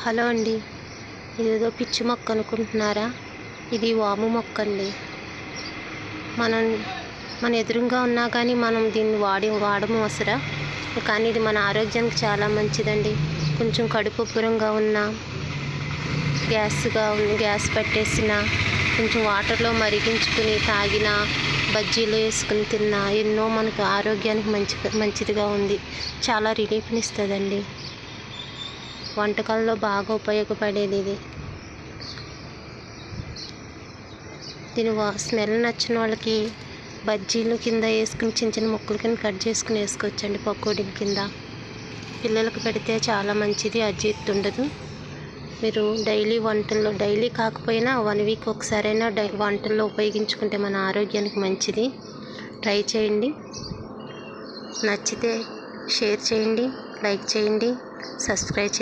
Hello అండి, ఇదేదో పిచ్చి మొక్క అనుకుంటున్నారా? ఇది వాము మొక్క అండి. మన ఎదురుగా ఉన్నా కానీ మనం దీన్ని వాడము అసలు. కానీ ఇది మన ఆరోగ్యానికి చాలా మంచిదండి. కొంచెం కడుపు ఉబ్బరంగా ఉన్నా, గ్యాస్ పట్టేసిన కొంచెం వాటర్లో మరిగించుకుని తాగిన, బజ్జీలు వేసుకుని తిన్నా ఎన్నో మనకు ఆరోగ్యానికి మంచిదిగా ఉంది. చాలా రిలీఫ్ని ఇస్తుందండి. వంటకాల్లో బాగా ఉపయోగపడేది ఇది. దీని స్మెల్ నచ్చిన వాళ్ళకి బజ్జీలు కింద వేసుకుని చిన్న చిన్న ముక్కలు కింద కట్ చేసుకుని వేసుకోవచ్చండి. పకోడీల కింద పిల్లలకు పెడితే చాలా మంచిది, అజీర్తి ఉండదు. మీరు డైలీ కాకపోయినా 1 వీక్ ఒకసారైనా వంటల్లో ఉపయోగించుకుంటే మన ఆరోగ్యానికి మంచిది. ట్రై చేయండి. నచ్చితే షేర్ చేయండి, లైక్ చేయండి, సబ్స్క్రైబ్ చేయండి.